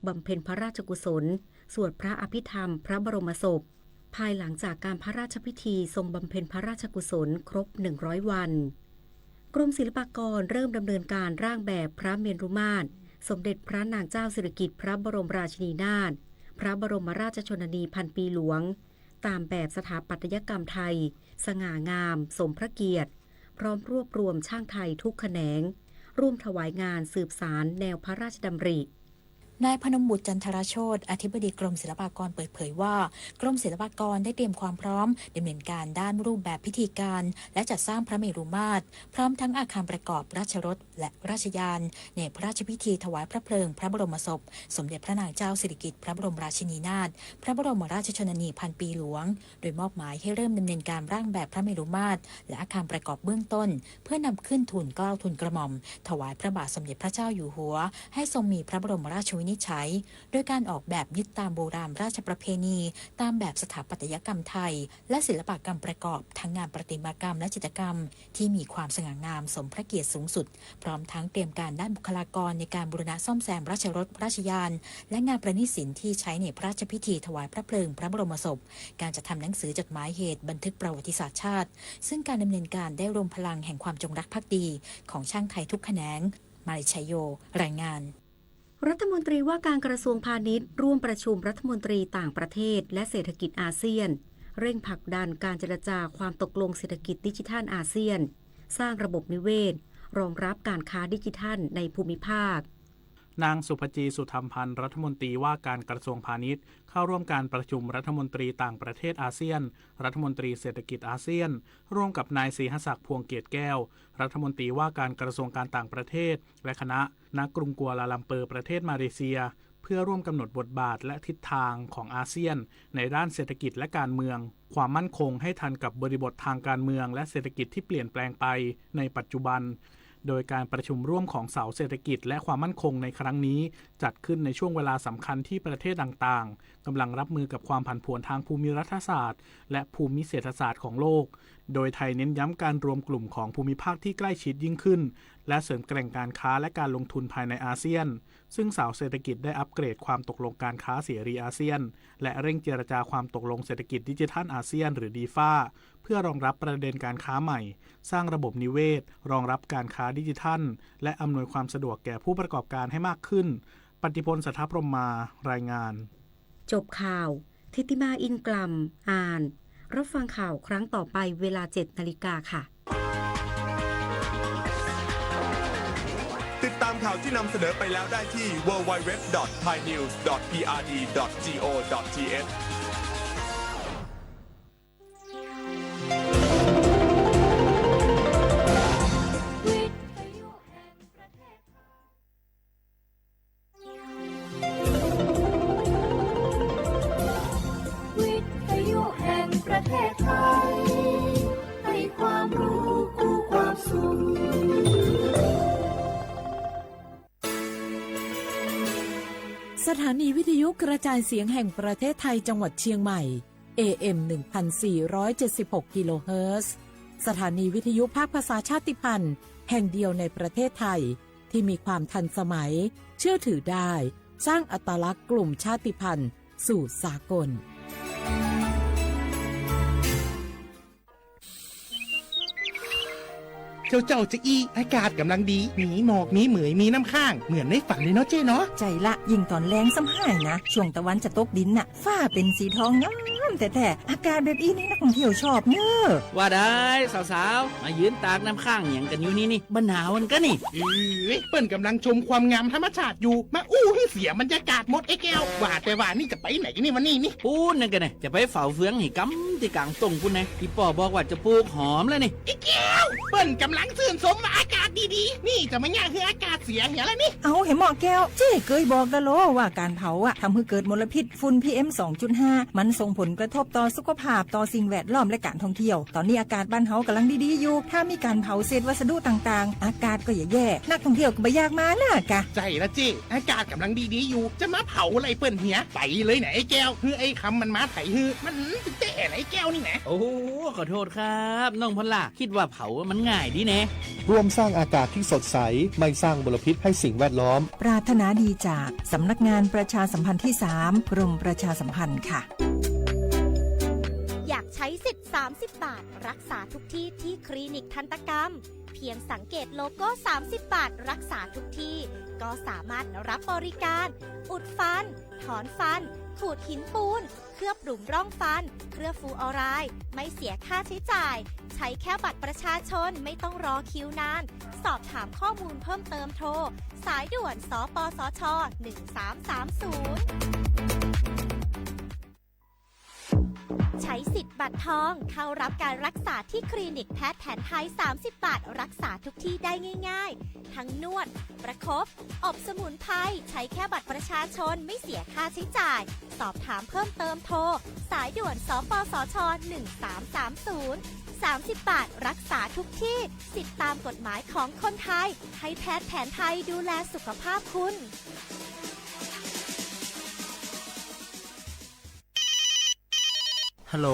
บำเพ็ญพระราชกุศลสวดพระอภิธรรมพระบรมศพภายหลังจากการพระราชพิธีทรงบำเพ็ญพระราชกุศลครบ100 วันกรมศิลปากรเริ่มดำเนินการร่างแบบพระเมรุมาตรสมเด็จพระนางเจ้าสิริกิติ์พระบรมราชินีนาถพระบรมราชชนนีพันปีหลวงตามแบบสถาปัตยกรรมไทยสง่างามสมพระเกียรติพร้อมรวบรวมช่างไทยทุกแขนงร่วมถวายงานสืบสารแนวพระราชดำรินายพนมบุตรจันทรโชติอธิบดีกรมศิลปากรเปิดเผยว่ากรมศิลปากรได้เตรียมความพร้อมดำเนินการด้านรูปแบบพิธีการและจัดสร้างพระเมรุมาตรพร้อมทั้งอาคารประกอบราชรถและราชยานในพระราชพิธีถวายพระเพลิงพระบรมศพสมเด็จพระนางเจ้าสิริกิติ์พระบรมราชินีนาถพระบรมราชชนนีพันปีหลวงโดยมอบหมายให้เริ่มดำเนินการร่างแบบพระเมรุมาตรและอาคารประกอบเบื้องต้นเพื่อนำขึ้นทูลเกล้าทูลกระหม่อมถวายพระบาทสมเด็จพระเจ้าอยู่หัวให้ทรงมีพระบรมราชวินิจฉัยโดยการออกแบบยึดตามโบราณราชประเพณีตามแบบสถาปัตยกรรมไทยและศิลปกรรมประกอบทั้งงานประติมากรรมและจิตรกรรมที่มีความสง่างามสมพระเกียรติสูงสุดพร้อมทั้งเตรียมการด้านบุคลากรในการบูรณะซ่อมแซมราชรถราชยานและงานประณีตศิลป์ที่ใช้ในพระราชพิธีถวายพระเพลิงพระบรมศพการจัดทำหนังสือจดหมายเหตุบันทึกประวัติศาสตร์ชาติซึ่งการดำเนินการได้รวมพลังแห่งความจงรักภักดีของช่างไทยทุกแขนงมาริชัยโยรายงานรัฐมนตรีว่าการกระทรวงพาณิชย์ร่วมประชุมรัฐมนตรีต่างประเทศและเศรษฐกิจอาเซียนเร่งผลักดันการเจรจาความตกลงเศรษฐกิจดิจิทัลอาเซียนสร้างระบบนิเวศรองรับการค้าดิจิทัลในภูมิภาคนางสุภจีสุธรรมพันธ์รัฐมนตรีว่าการกระทรวงพาณิชย์เข้าร่วมการประชุมรัฐมนตรีต่างประเทศอาเซียนรัฐมนตรีเศรษฐกิจอาเซียนร่วมกับนายศรีหศักดิ์พวงเกียรติแก้วรัฐมนตรีว่าการกระทรวงการต่างประเทศและคณะณกรุงกัวลาลัมเปอร์ประเทศมาเลเซียเพื่อร่วมกำหนดบทบาทและทิศทางของอาเซียนในด้านเศรษฐกิจและการเมืองความมั่นคงให้ทันกับบริบททางการเมืองและเศรษฐกิจที่เปลี่ยนแปลงไปในปัจจุบันโดยการประชุมร่วมของเสาเศรษฐกิจและความมั่นคงในครั้งนี้จัดขึ้นในช่วงเวลาสำคัญที่ประเทศต่างๆกำลังรับมือกับความผันผวนทางภูมิรัฐศาสตร์และภูมิเศรษฐศาสตร์ของโลกโดยไทยเน้นย้ำการรวมกลุ่มของภูมิภาคที่ใกล้ชิดยิ่งขึ้นและเสริมแกร่งการค้าและการลงทุนภายในอาเซียนซึ่งเสาเศรษฐกิจได้อัปเกรดความตกลงการค้าเสรีอาเซียนและเร่งเจรจาความตกลงเศรษฐกิจดิจิทัลอาเซียนหรือดีฟ้าเพื่อรองรับประเด็นการค้าใหม่สร้างระบบนิเวศรองรับการค้าดิจิทัลและอำนวยความสะดวกแก่ผู้ประกอบการให้มากขึ้นปฏิพล สัทธพรหมมารายงานจบข่าวทิติมาอินกลัมอ่านรับฟังข่าวครั้งต่อไปเวลา 7:00 น.ค่ะติดตามข่าวที่นำเสนอไปแล้วได้ที่ www.thainews.prd.go.thสถานีวิทยุกระจายเสียงแห่งประเทศไทยจังหวัดเชียงใหม่ AM 1476 กิโลเฮิรตซ์สถานีวิทยุภาคภาษาชาติพันธุ์แห่งเดียวในประเทศไทยที่มีความทันสมัยเชื่อถือได้สร้างอัตลักษณ์กลุ่มชาติพันธุ์สู่สากลเจ้าจะอี้อากาศกำลังดีมีหมอกมีเหมยมีน้ำข้างเหมือนในฝันเลยเนาะเจ้เนาะใจละยิ่งตอนแรงซ้ำหายนะช่วงตะวันจะตกดินน่ะฟ้าเป็นสีทองงามแต่อากาศแบบนี้นักท่องเที่ยวชอบเนอะว่าได้สาวๆมายืนตากน้ำข้างอย่างกันอยู่นี่บรรหาวันก็นี่เปิ้นกำลังชมความงามธรรมชาติอยู่มาอู้ให้เสียบรรยากาศหมดไอ้แก้วว่าแต่ว่านี่จะไปไหนนี่วันนี้นี่พูดนั่นกันไงจะไปเฝ้าเฟืองหิกำที่กลางตรงคุณไงพี่ป่อบอกว่าจะปลูกหอมเลยนี่ไอ้แก้วเปิ้นกำลังชื่นชมว่าอากาศดีๆนี่จะไม่ยากคืออากาศเสียเหี้ยแล้วนี่เอาเห็นหมอแก้วเจ๊เคยบอกแล้วว่าการเผาอะทำให้เกิดมลพิษฝุ่น PM 2.5 มันส่งผล กระทบต่อสุขภาพต่อสิ่งแวดล้อมและการท่องเที่ยวตอนนี้อากาศบ้านเฮากำลังดีๆอยู่ถ้ามีการเผาเศษวัสดุต่างๆอากาศก็อย่าแย่นักท่องเที่ยวก็บ่อยากมาน่ะกะใจละจิอากาศกำลังดีๆอยู่จะมาเผาอะไรเปิ้นเหียไปเลยไหนะไอ้แก้วคือไอ้คำมันมาไถฮือมันถึงแต่ไอ้แก้วนี่นะ โอ้ขอโทษครับน้องพลล่ะคิดว่าเผามันง่ายดีแน่ ร่วมสร้างอากาศที่สดใสไม่สร้างมลพิษให้สิ่งแวดล้อมปรารถนาดีจากสำนักงานประชาสัมพันธ์ที่ 3 กรมประชาสัมพันธ์ค่ะอยากใช้สิทธิ์30 บาทรักษาทุกที่ที่คลินิกทันตกรรมเพียงสังเกตโลโก้30 บาทรักษาทุกที่ก็สามารถรับบริการอุดฟันถอนฟันขูดหินปูนเคลือบหลุมร่องฟันเคลือบฟูออไรด์ไม่เสียค่าใช้จ่ายใช้แค่บัตรประชาชนไม่ต้องรอคิวนานสอบถามข้อมูลเพิ่มเติมโทรสายด่วนสปสช1330ใช้สิทธิ์บัตรทองเข้ารับการรักษาที่คลินิกแพทย์แผนไทย30 บาทรักษาทุกที่ได้ง่ายๆทั้งนวดประคบอบสมุนไพรใช้แค่บัตรประชาชนไม่เสียค่าใช้จ่ายสอบถามเพิ่มเติมโทรสายด่วนสปสช1330 30 บาทรักษาทุกที่สิทธิตามกฎหมายของคนไทยให้แพทย์แผนไทยดูแลสุขภาพคุณฮัลโหล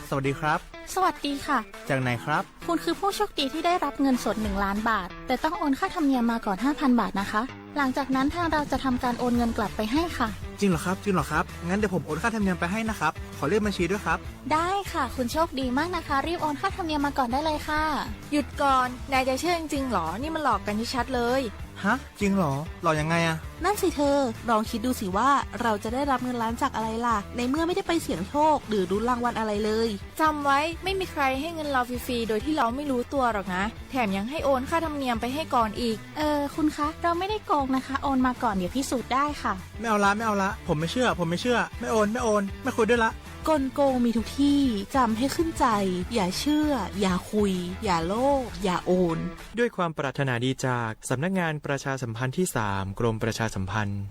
สวัสดีครับ สวัสดีค่ะ จากไหนครับ คุณคือผู้โชคดีที่ได้รับเงินสด1 ล้านบาทแต่ต้องโอนค่าธรรมเนียมมาก่อน 5,000 บาทนะคะหลังจากนั้นทางเราจะทำการโอนเงินกลับไปให้ค่ะจริงเหรอครับงั้นเดี๋ยวผมโอนค่าธรรมเนียมไปให้นะครับขอเลขบัญชีด้วยครับได้ค่ะคุณโชคดีมากนะคะรีบโอนค่าธรรมเนียมมาก่อนได้เลยค่ะหยุดก่อนนายจะเชื่อจริงๆหรอนี่มันหลอกกันชัดๆเลยฮะจริงเหรอหลอกยังไงอะนั่นสิเธอลองคิดดูสิว่าเราจะได้รับเงินล้านจากอะไรล่ะในเมื่อไม่ได้ไปเสี่ยงโชคหรือลุ้นรางวัลอะไรเลยจำไว้ไม่มีใครให้เงินเราฟรีๆโดยที่เราไม่รู้ตัวหรอกนะแถมยังให้โอนค่าธรรมเนียมไปให้ก่อนอีกคุณคะเราไม่ได้โกงนะคะโอนมาก่อนเดี๋ยวพิสูจน์ได้ค่ะไม่เอาละผมไม่เชื่อไม่โอนไม่คุยด้วยละกลโกงมีทุกที่จำให้ขึ้นใจอย่าเชื่ออย่าคุยอย่าโลภอย่าโอนด้วยความปรารถนาดีจากสำนักงานประชาสัมพันธ์ที่ 3 กรมประชาสัมพันธ์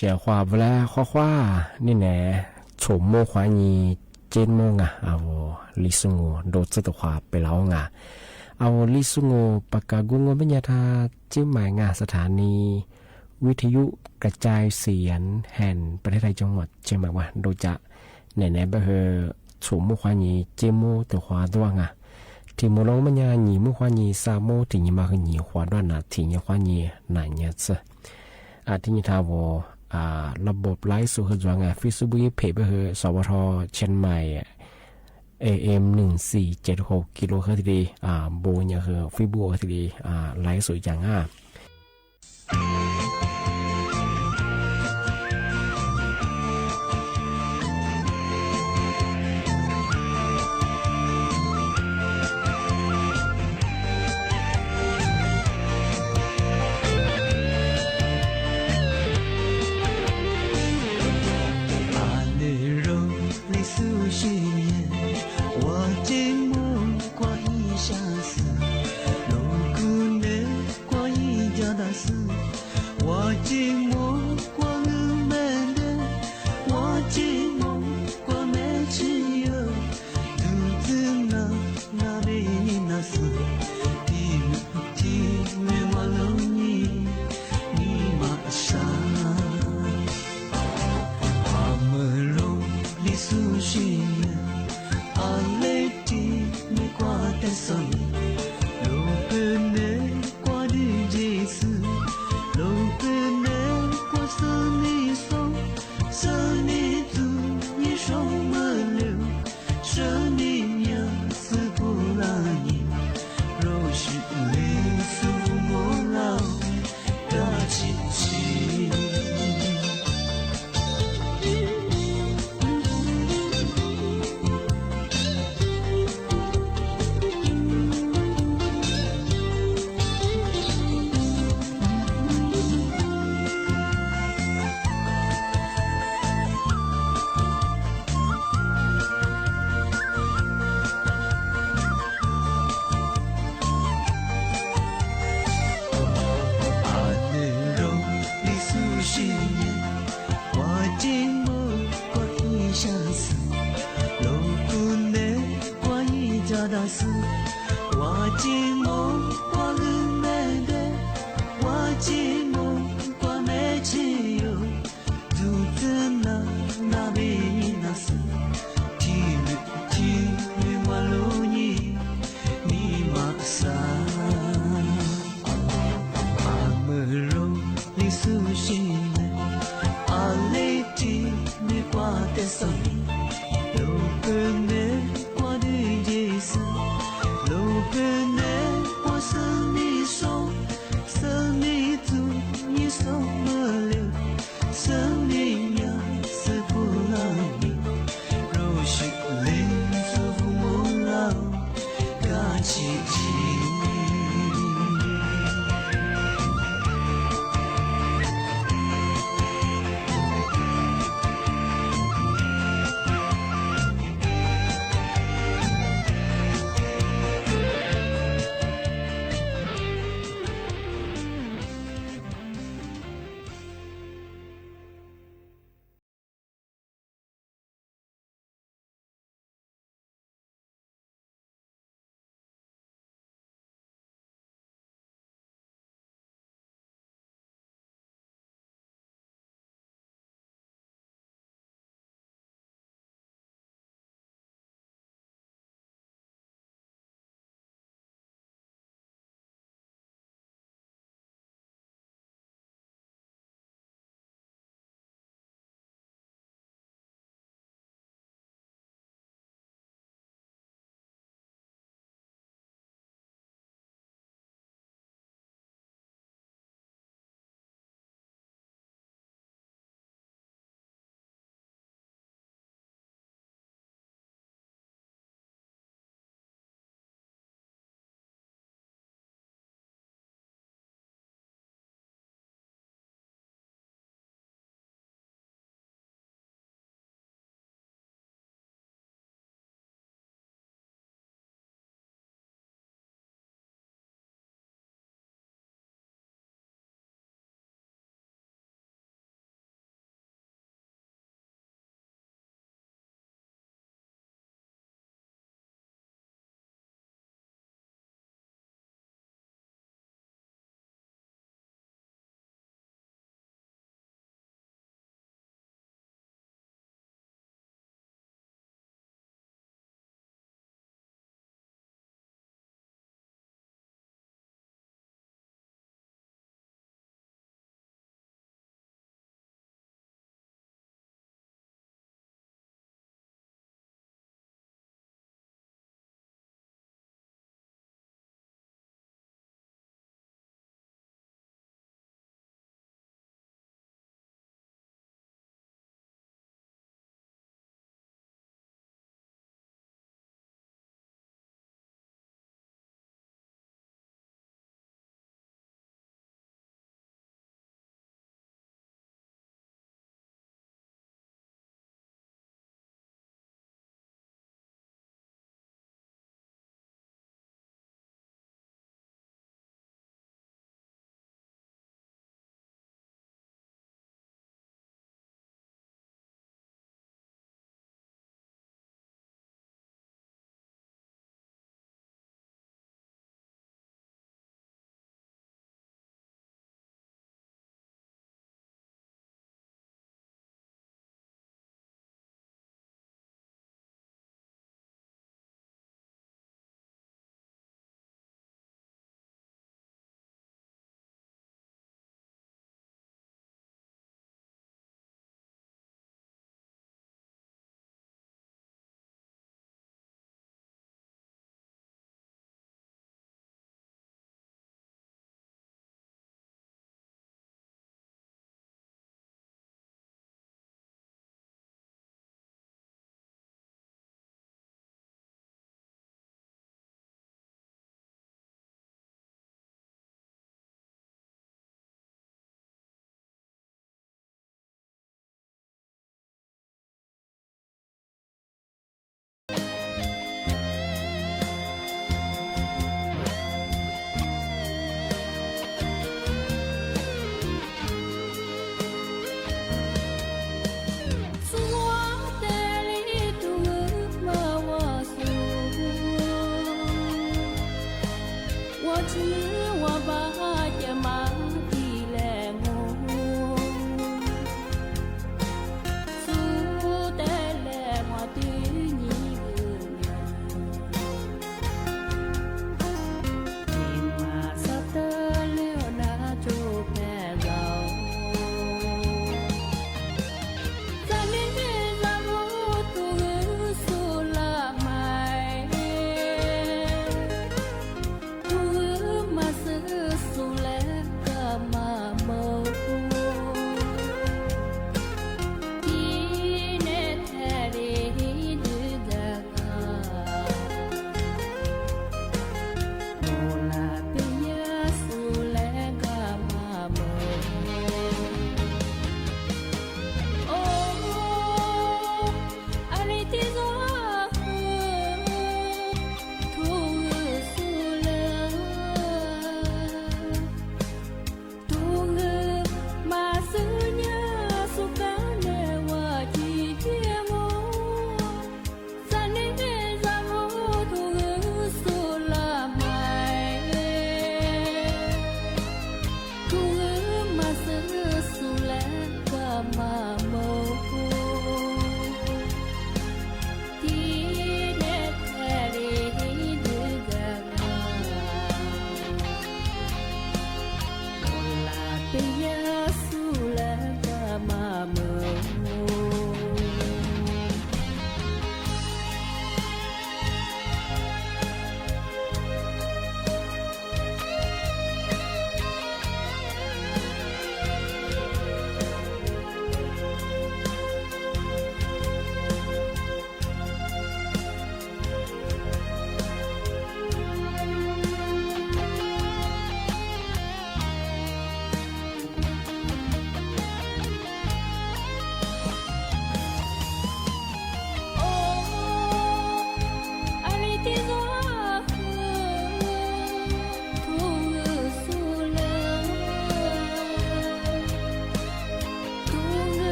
写话不来画画，你呢？丑末怀疑节目啊，我李松我都知道话ไปแล้วอ่ะเอาลิสุงปากกากุงปัญญาทาจิ้มหมายงานสถานีวิทยุกระจายเสียงแห่งประเทศไทยจังหวัดเชียงใหม่ว่าโดยจะไหนๆไปเฮอ楚木花尼节目的话段啊ที่มลงปัญญาหนีมุขวานีซาโมที่ยมาคือหนีขวาด้านน่ะที่ยขวานีไหนเนี่ยซะที่นี่ทาวระบบไลฟ์สู่คือจังไงฟิซูบุยเพจไปเฮอสวทเชียงใหม่AM 1476กิโลเฮิรตซ์ดีโบเนี่ยคือฟิบัวทีดีไลฟ์สวยจัง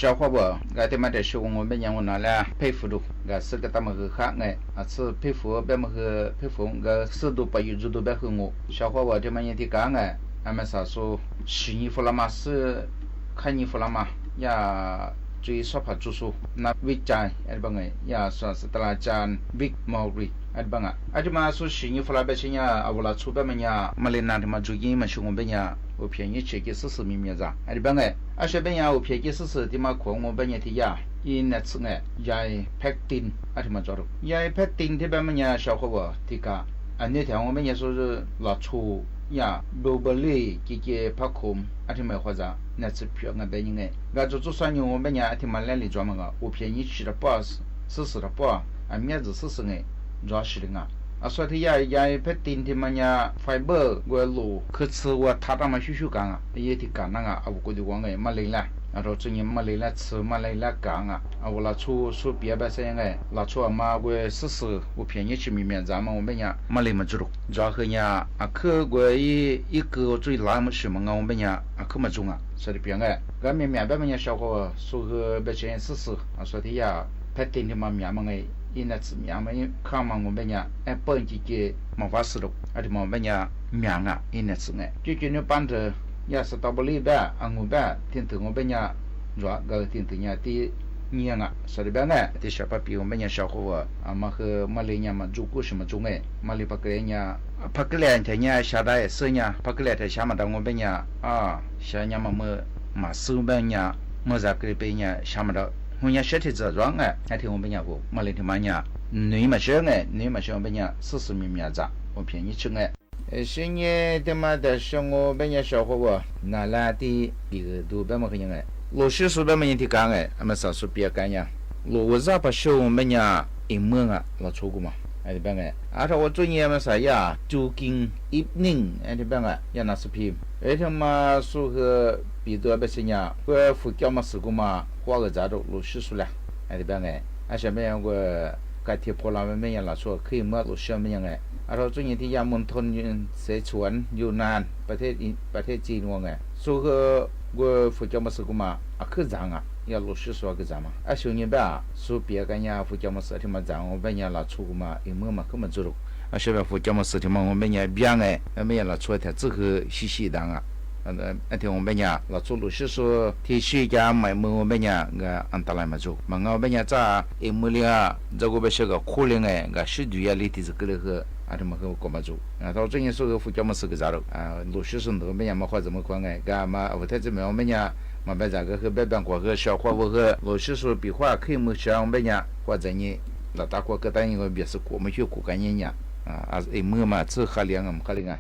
小伙伴，俺他妈的学我们讲我拿来佩服住，俺是个他们个哈哎，是佩服别么个佩服，俺适度把有知道别和我，小伙伴他们也得干哎，俺们啥说洗衣服了嘛是看衣服了嘛呀。最少怕住宿，那维站，ada bangai, ya so setelah jan big mauri, ada banga. Ada masuk sini fula becenya, awala cuba menya, malena de majugi masuk benya, 我便宜切给试米面子，ada bangai. Asal benya 我便宜试的嘛，可我benya tiya, ini nak sungai, jai pektin, ada macam tu. Jai pektin tiba menya 小伙伴 tika, 那天我们也说是老出。呀，罗伯雷给帕空，阿天买或者那次票俺白人哎，俺就算用我们家阿天买来里专门个，我便宜去了40的包，俺面子40哎，主是的啊。所以呀拍电梯嘛呀，fiber 我路可吃我他他妈修干啊，也得干那个，我估计我哎没来了。然后最近没来了吃，没来了干啊！我拿出说别白些哎，拿出嘛我试，我便宜去面咱们我们家没来么子咯。然后呀，可我一个最拉么什么我们家可么中啊，所以别哎，俺面白么呀小伙说个白些试，所以呀拍电梯嘛面么哎，因那次面么看嘛我们家本几个没法事咯，且嘛我们家面啊，因那次哎，就那班子。ya setabali ba angu ba tin tu ngo benya jwa ga tin tu nya ti nya nga sa de ba nga ti sha pa pi ngo benya sha ho wa ma he ma le nya ma ju ku shi ma ju nge ma le pa kle nya pa kle nya nya sha da e se nya pa kle ta sha ma da ngo benya sha nya ma ma su ba nya mo za kle pe nya sha ma da hu nya sha ti za jwa nga ha ti ngo benya ko ma le ti ma nya ni ma sha nge ni ma sha benya si mi mia za wo pian yi chi nge现在他妈的生活本来小伙伴，那拉的一个都别么个样哎，老师说别么人的干哎，俺们少说别干呀，老是把手我们呀一摸啊，老错过嘛，哎对别个，而且我昨天么啥呀，就跟一年哎对别个，呀那是皮，而且嘛说个比多别些呀，我副教嘛事故嘛，花个咋着老师说了，哎对别个，而且么样个该贴破烂么样老说可以么老师么样哎。เราจุดที่ยามุนทนเสฉวนอยู่นานประเทศจีนว่าไงสู้ก็ฟูจามาสกุมาคือจังอย่าลุชสวก็จังมาช่วงนี้แบบสู้เปียกันยาฟูจามาสที่มาจังว่าเป็นยาละชูกุมาอีเมื่อมาขึ้นมาจุดช่วงแบบฟูจามาสที่มาว่าเป็นยาเบี้ยไงไม่ยาละชูแต่这个细当ที่ว่าเป็นยาละชูลุชสวที่ชี้ยาไม่เมื่อเป็นยาก็อันตรายมาจุมันเอาเป็นยาจ้าอีเมื่อเลี้ยจะก็เป็นเรื่องคู่เลี้ยงไงก็สุดยอดเลยที่จะเกิดขึ้น阿他们和我们做，到最近说个副教么是个咋了？陆续生都没伢么花怎么管哎？干嘛？我太这么我们伢嘛别咋个和别边过和小花我和陆续说比话可以么像我们伢或者你老大过个单一个别是过么去过干人伢哎么嘛这可怜啊可怜啊。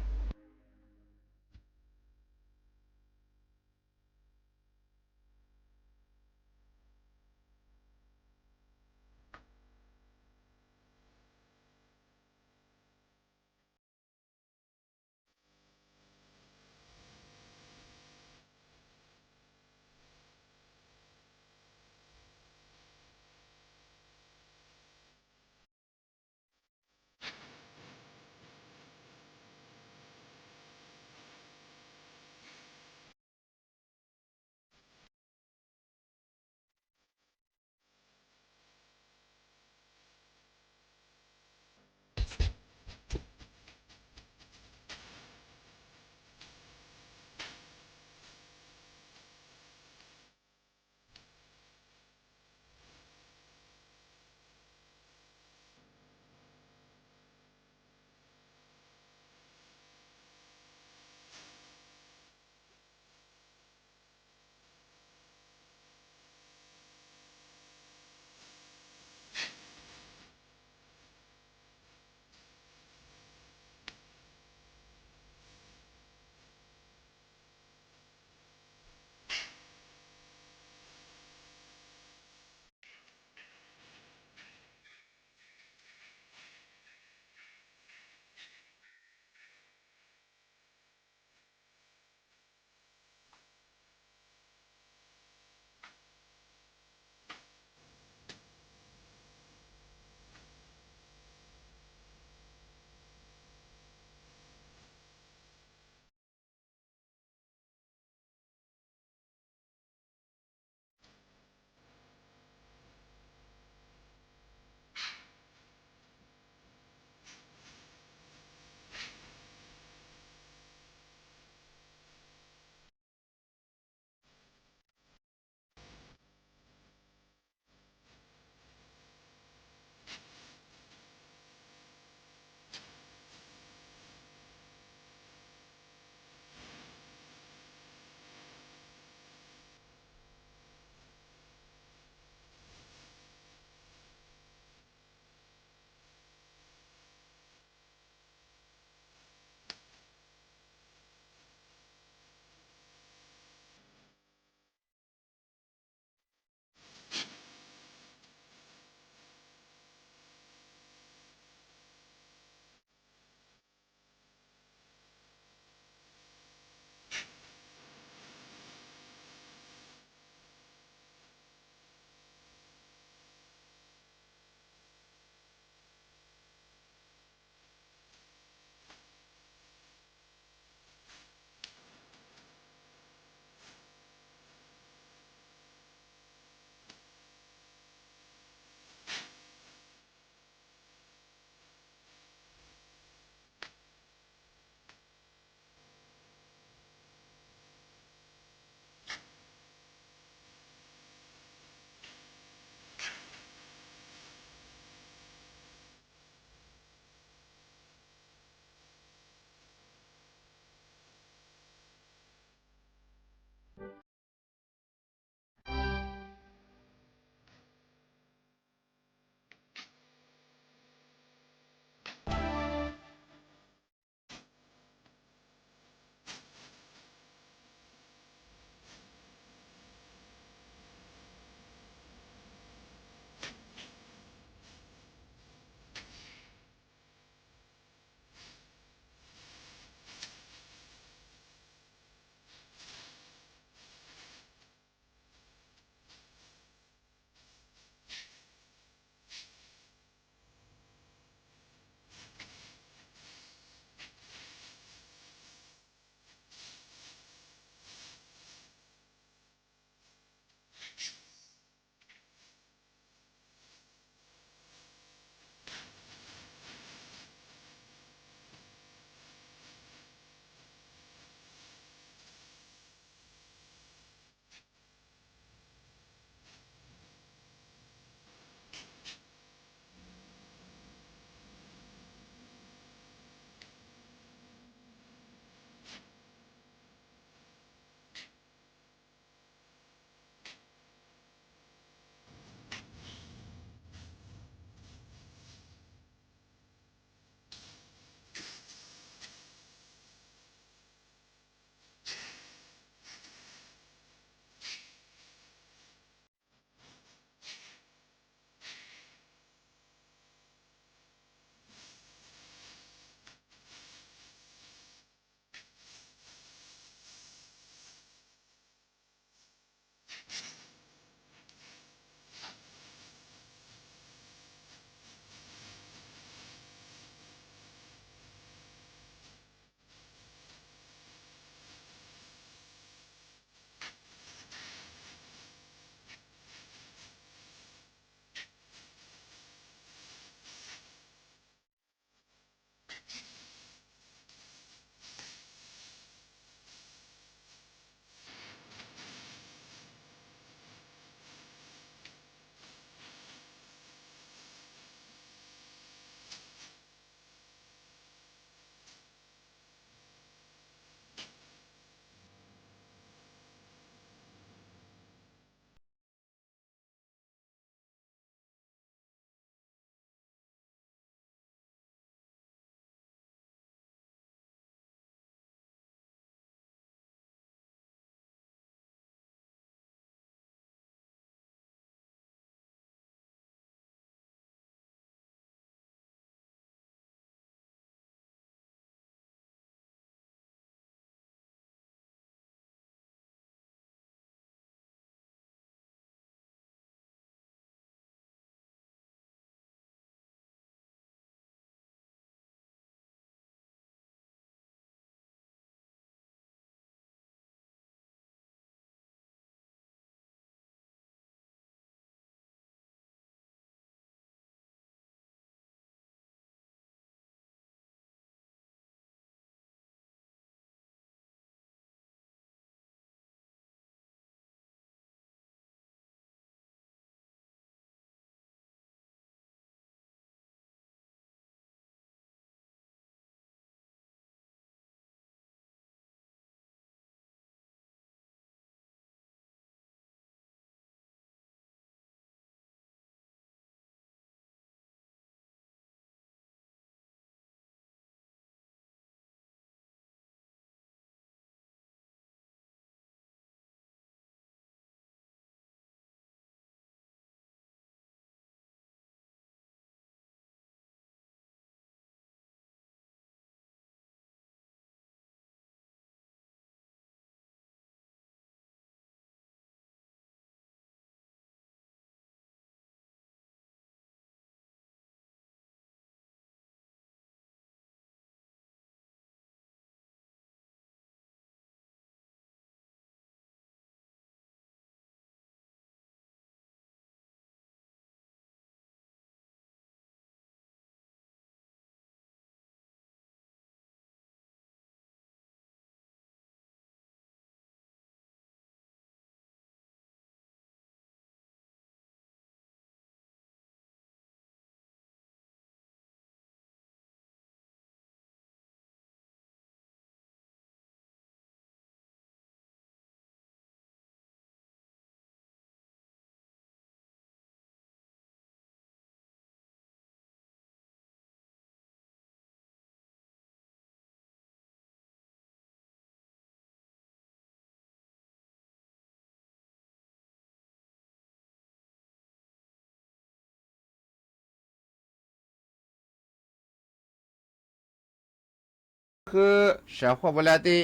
คือชาวขวบแล้วที่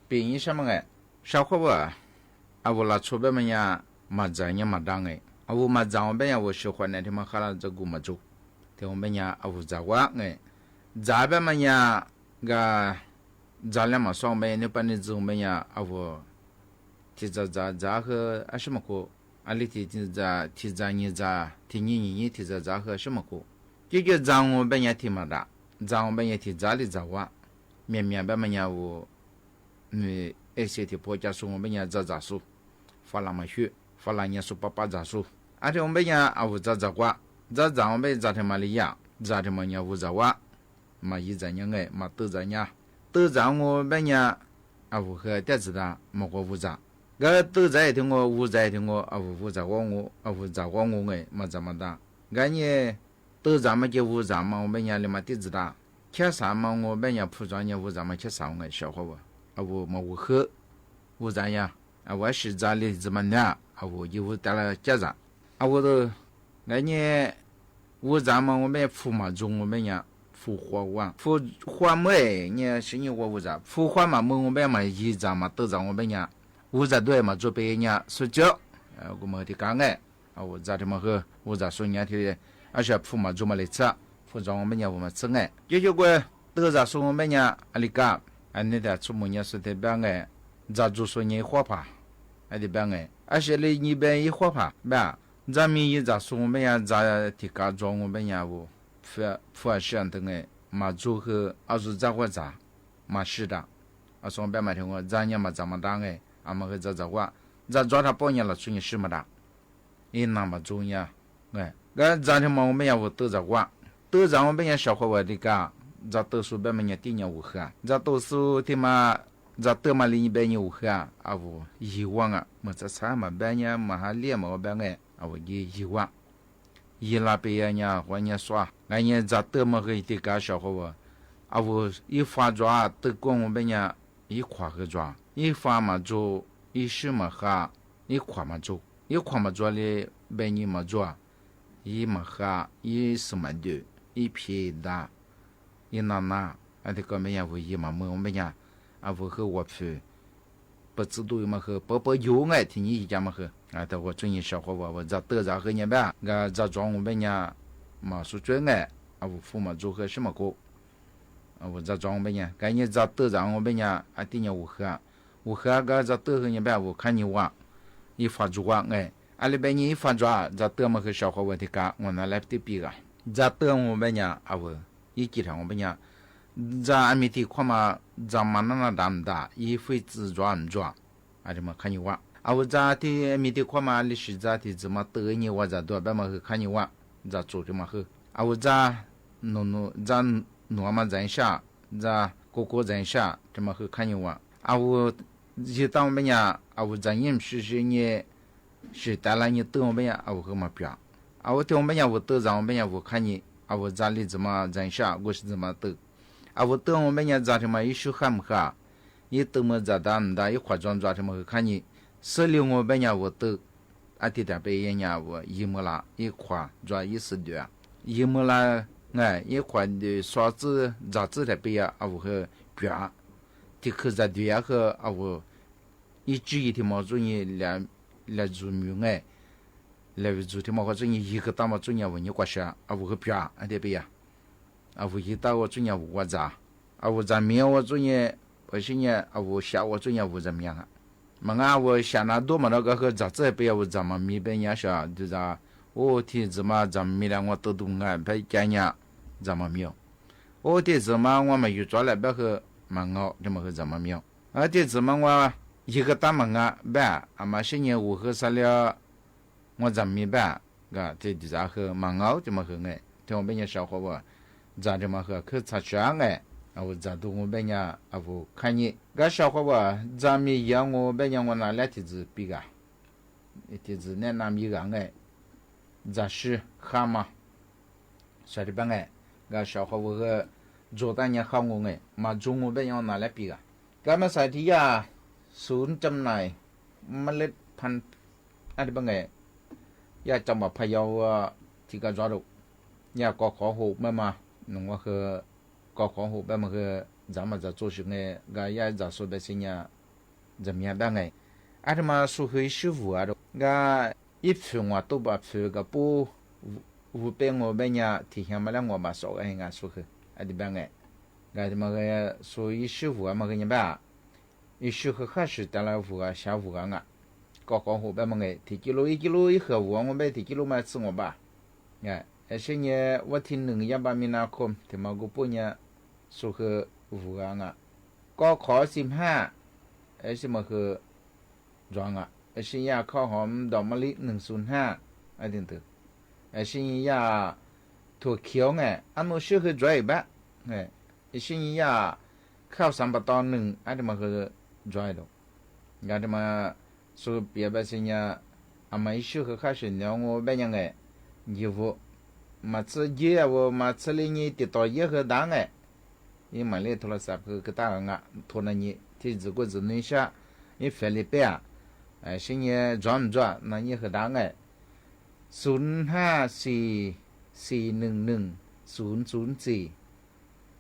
ปีนี้ใช่ไหมไงชาวขวบอาวุธละชุบแบบนี้มาใจเนี่ยมาดังไงอาวุธมาจังแบบนี้อาวุธชาวเนี่ยที่มาขลังจะกูมาจุที่ผมแบบนี้อาวุธจักว่าไงจับแบบนี้ก็จับแล้วมาส่งแบบนี้ปนิจุแบบนี้อาวุธที่จะคืออะไร什么กูอะไรที่จะนี่จะที่นี่ที่จะคือ什么กู就จังแบบนี้ที่มาด่าจังแบบนี้ที่จับเลยจักว่า面แบบนี้อาวุธ你一些的国家说我们讲咋说，发那么血，发那年说爸咋说，而且我们讲啊我咋过，咋我们咋他妈的呀，咋他妈呀我咋哇，嘛一咋样哎，嘛都咋样，都咋我们讲啊我和电子的么个我咋，个都在听我在听我啊我咋我啊我咋我哎嘛怎么的，个呢都咋么就我咋嘛我们讲的嘛电子的，吃啥嘛我们讲铺装呢我咋么吃啥哎小伙子。啊我嘛我喝，我咋样？啊我是家里怎么呢？啊我有带了家长，啊我都，那年我咱们我们铺嘛中我们呀铺花碗，铺花梅呢是你我咋？铺花嘛我们嘛一张嘛都张我们呀，我咋对嘛做别人睡觉，我们的讲哎，啊我咋这么喝？我咋说人的？而且铺嘛做嘛来吃，铺张我们呀我们吃哎，就个都咋说我们呀阿里干。安尼的出门也是特别爱，咱就说你火怕，还得别爱，而且嘞你别一火怕，别，咱们一咋说我们呀，咋提高装我们呀我，富想的爱，嘛做和，而是咋个咋，嘛是的，啊说别嘛听我，咱也嘛怎么当哎，俺们个咋个，咱抓他半年了，出你什么的，一那么重要，哎，个咱他妈我们呀我都咋个，都咋我们呀小伙我的个。za to su be menya tinya u kha za to su tima za to ma li be nyu kha awu yiwanga ma sa sa ma be nya ma ha lie ma be nge awu yi yiwa yi la be ya nya wa nya swa ga nya za to ma ge ti ga sha ho wa awu yi fa zwa to gong be nya yi kwa ge zwa yi fa ma zo yi shi ma ha yi kwa ma zo yi kwa ma zo le be ni ma zo yi ma ha yi su ma de yi pi da一那那，俺这个没呀，我一嘛么我们呀，啊我和我去，不知道嘛和不有爱听你一家嘛和，啊的我专业小伙我在得着和你吧，俺在装我们呀，嘛说专爱，啊我父母做和什么过，啊我在装我们呀，赶紧在得着我们呀，啊定要我和个在得和你吧，我看你哇，一发作哎，啊里边你一发作，在得嘛和小伙我的家，我拿来的比个，在得我们呀，啊我。一几天我们讲，在俺们的看嘛，在嘛那大大，一会自抓唔抓，啊这么看你话，啊我在的俺们的看嘛，历史在的怎么得你我在多，别么去看你话，在做这么好，啊我在在诺嘛在下，在哥在下，这么好看你话，啊我一到我们讲，啊我在饮食你是带来你得我们讲，啊我和嘛表，啊我对我们讲我得让我们讲我看你。啊我家里怎么在下我是怎么得啊我等我们家咋他妈一手喊哈一等么咋大唔大一化妆咋他妈看你十六我们家我得啊地点被人家我一么啦一化抓一时的一么啦哎一化的刷子咋子的被呀啊我和表的可在对呀和啊我一句一天毛主义来做明哎来做的嘛，或者你一个大嘛做年问你过啥，啊我个表啊对不呀？啊我一到我做年我咋？啊我咋面我做年，而且呢啊我下我做年我怎么样啊？嘛啊我下那多嘛那个和咋子不要我怎么米边伢啥就咋？我天怎么怎么米了我都懂啊，别讲伢怎么苗？我天怎么我们又抓来别和嘛我怎么和怎么苗？啊天怎么我一个大嘛啊别啊嘛些年我和啥了？我怎么办？个这咋和蛮好怎么和哎？听我们家小伙我咋这么和去查查哎？啊我咋都我们家啊我看你个小伙我咱们一样我们家我拿来提子比个，提子那拿米个哎，咋是蛤蟆？啥的办哎？个小伙我个做单年好我哎，嘛中我们家拿来比个，个嘛啥的呀？ศูนย์จำหน่ายเมล็ดพันธุ์อะไรบ้างไงยาจังหวัดพะเยาที่กระจอดยาก็ขอหูแม่มาหนุ่มก็คือกอขอหูแม่มาคือ咱们在做事呢，个也在说白些呢，怎么样办哎？俺他妈说回师傅啊，个一分我都把分个不500我们呢，提前么了我把少个人家说去，俺的办哎，个他妈个说一师傅啊嘛个人办，一师傅还是得了5个下5个啊，搞后边么个提1kg一盒我们提1kg嘛吃我吧，哎，而且呢我听100米那空，他妈个半年说去5个啊，高考15，而且么个装啊，而且也考好到么里105，哎等等。新呀，土桥哎，俺们学去转一半，哎，新呀，考300到1，俺他妈去转的，俺他妈说别把新呀，俺们学去开始聊我别人哎，衣服，嘛吃鸡我嘛吃了你得到一盒蛋哎，你买了头了3个大啊，托那你提子过子那下，你翻了白啊，哎，新呀转不转那一盒蛋哎。054 411 004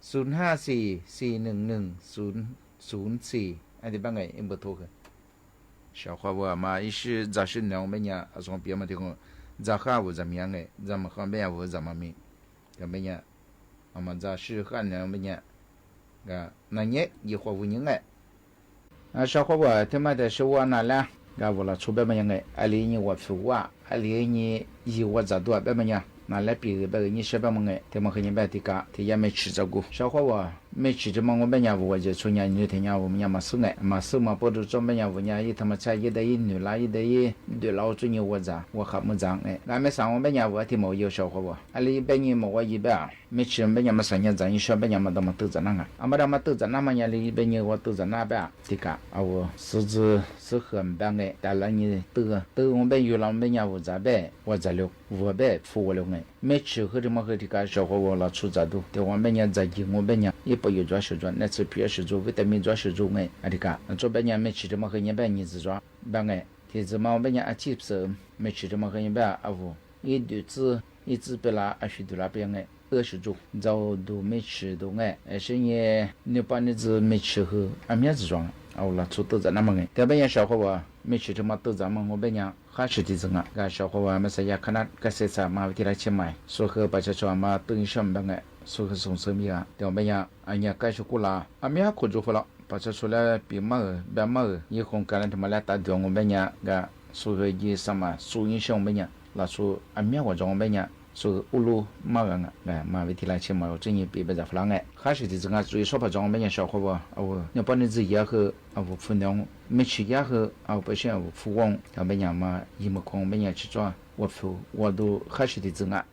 054 411 004哎，这帮个也不错个。小伙伴嘛，一时咋是两百年，从别么地方，咋下午怎么样个？咱们后边我怎么没？怎么样？我们咋是汉两百年？个那年一花5年个。啊，小伙伴他妈的是我那了，个我了出百么样个？阿里你我付我。阿里你以我咋多百么样？拿来比个你10百么个？他们和你摆的个，他也没吃着过。小伙伴没吃着么？我百年我就从年你听年我们家嘛收哎，嘛收嘛不都装百年我年一他妈才一得一女啦一得一对老主你我咋我还没长哎，俺们上我百年我听没有小伙伴，阿里百年么我100，没吃百年么3年咱一10百年么他妈都在那个，俺们他妈都在那么年里100年我都在那边的个，啊我狮子是很棒哎，但了你都我们有了百年我咋办？我咋了？500付我了哎，没吃和这么和这个小伙伴了出咋都，对我百年在给我百年也不有抓手抓，那次皮是做维他命抓手做哎，啊这个做百年没吃这么和100年子抓，办哎，这次嘛我百年啊起不是没吃这么和100啊我一对子一只被啦20多啦变哎。20种，早都没吃到哎，而且你把你子没吃和俺面子装，啊我了出都在那么哎，这边小伙伴没吃这么都咱们我边娘还是的整啊，个小伙伴们是也看那个谁啥嘛为来去买，说和把这装嘛等于什么办哎，说和送生命啊，对我边娘俺也该是过了，俺们也可就好了，把这出来比嘛别嘛，以后干了他妈来打掉我边娘个，说和一什么收影响我边娘，那说俺面我装我边娘。说乌鲁马个哎，马为提来钱嘛，我真也别在弗朗哎，还是的这个最少把装每年小伙吧，我要把你自己和我分量没吃也和我不想我付光，他每年嘛一么空每年去装我付我都还是的这个。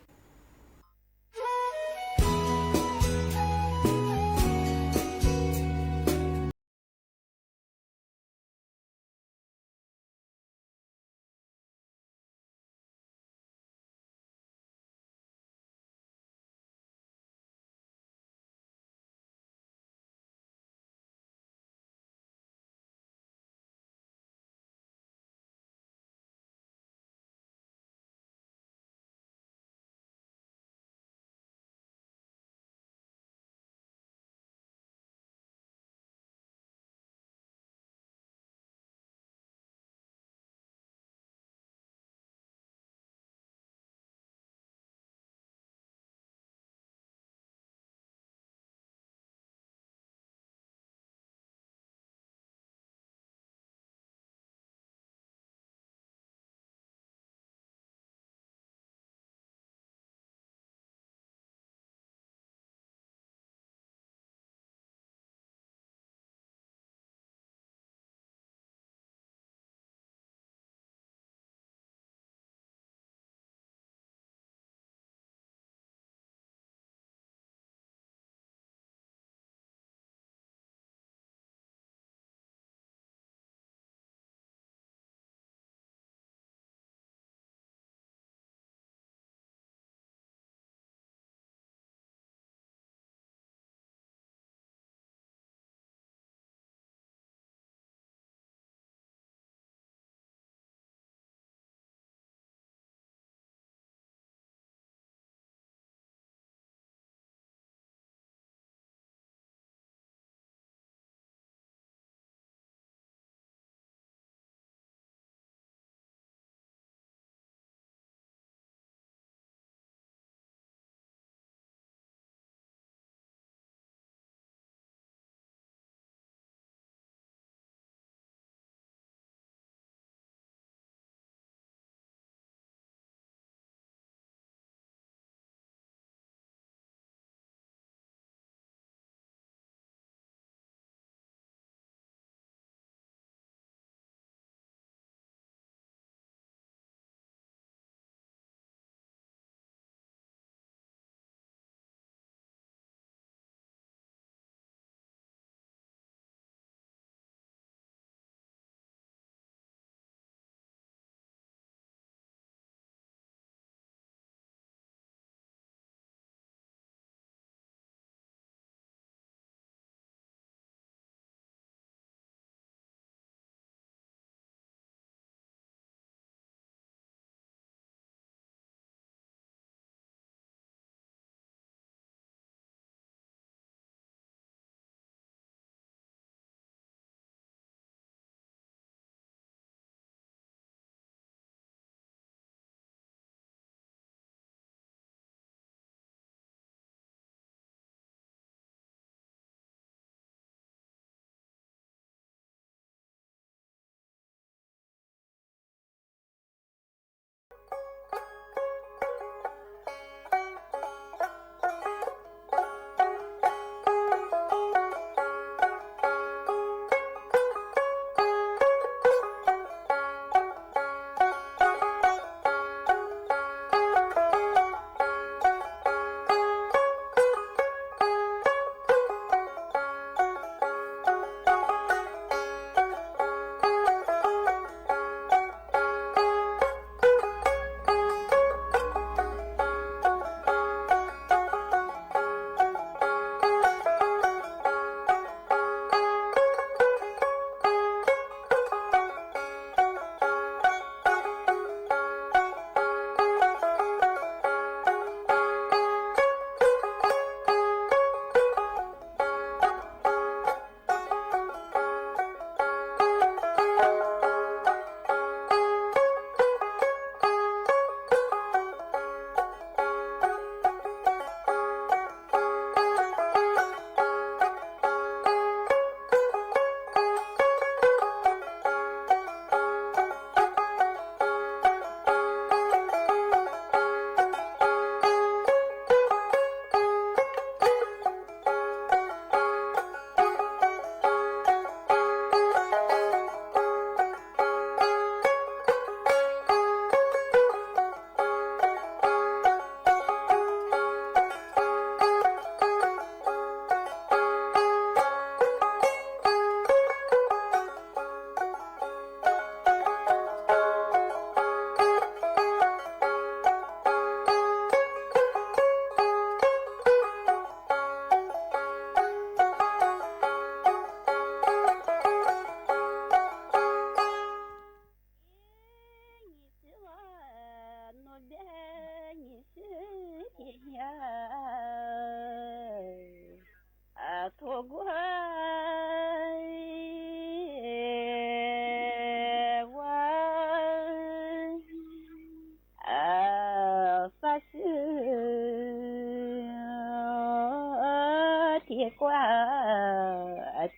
铁瓜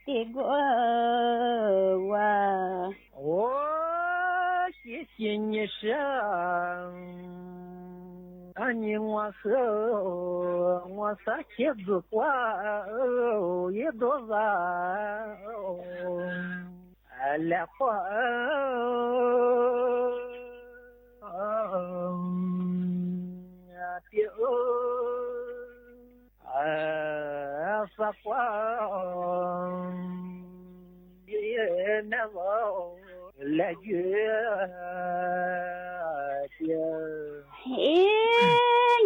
铁瓜哇，我谢谢你生，你我和我仨茄子瓜一多少，来花。撒花也难忘来月的，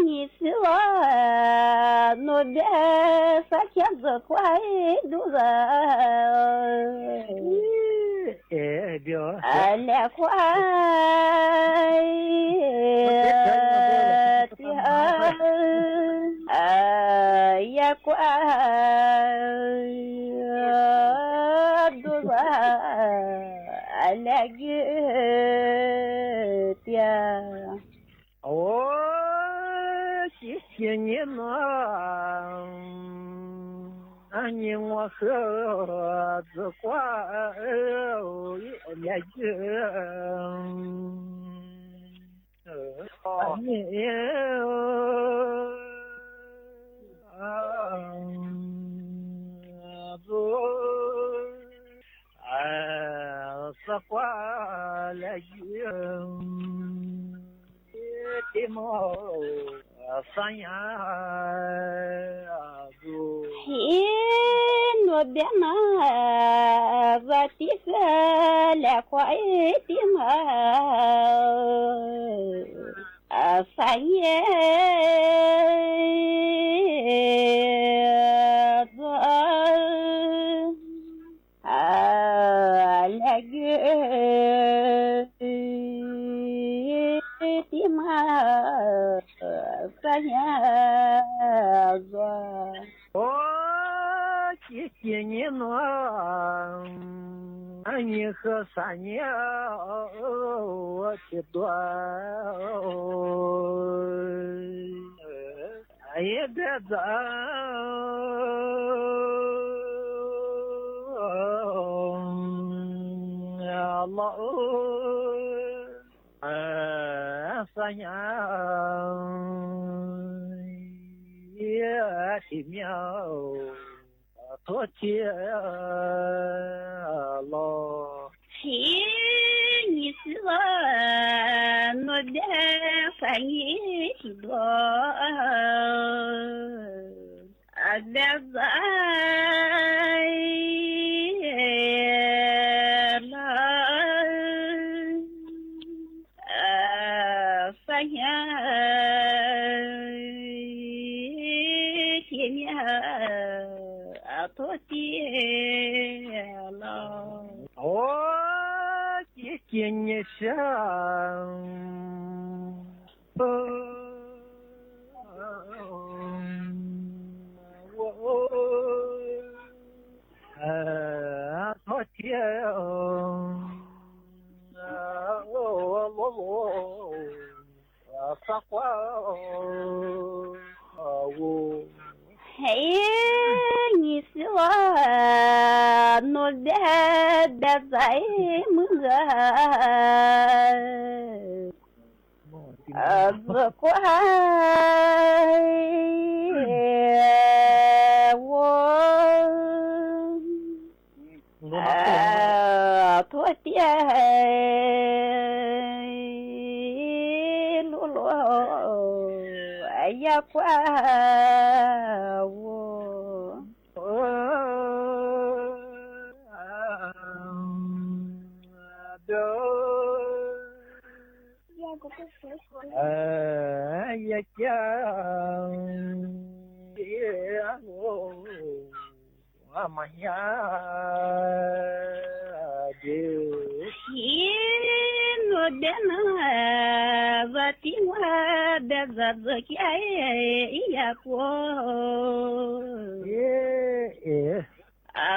你是我我的撒钱子快多少，来快也怪多少来月的，哦，谢谢你呢，你我和子瓜来月。你撒花来月的毛三呀子，我别拿我的个来快的毛三叶子来月的毛三叶子，我谢谢你呢，你和三年我的多，也别走。老三年也的苗多结了，你是我的翻译许多别在三年前面多结了，我谢谢你生。昨天撒花嘿，你是我努力的在梦自怪我昨天露露也怪我。也讲我们呀就我的那我的我的日子也过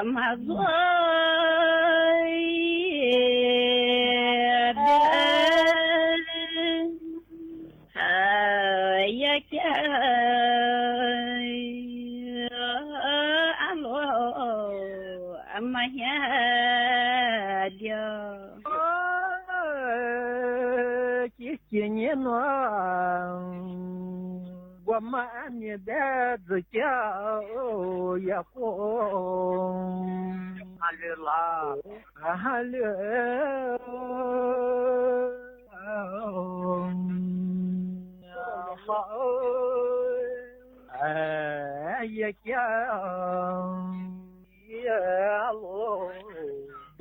马做也讲มาเฮียเดียวกี่เกี่ยเนี่ยน้องว่ามาเนี่ยเด็ดเจ้าอย่าคงฮัลโหลฮัลโหลอย่าเจ้าอย่าโล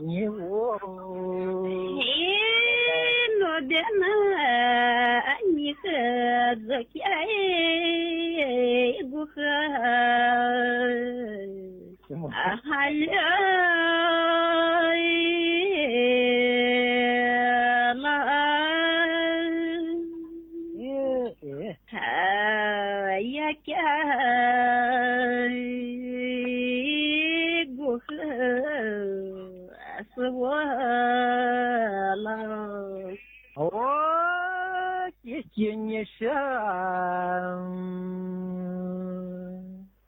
นี่โว้ no de na ni ka zakiai guha halai la ya kya guha aswala не шам,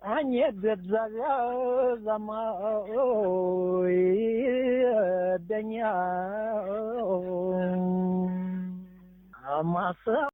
а не бедзавязамой дня, а масса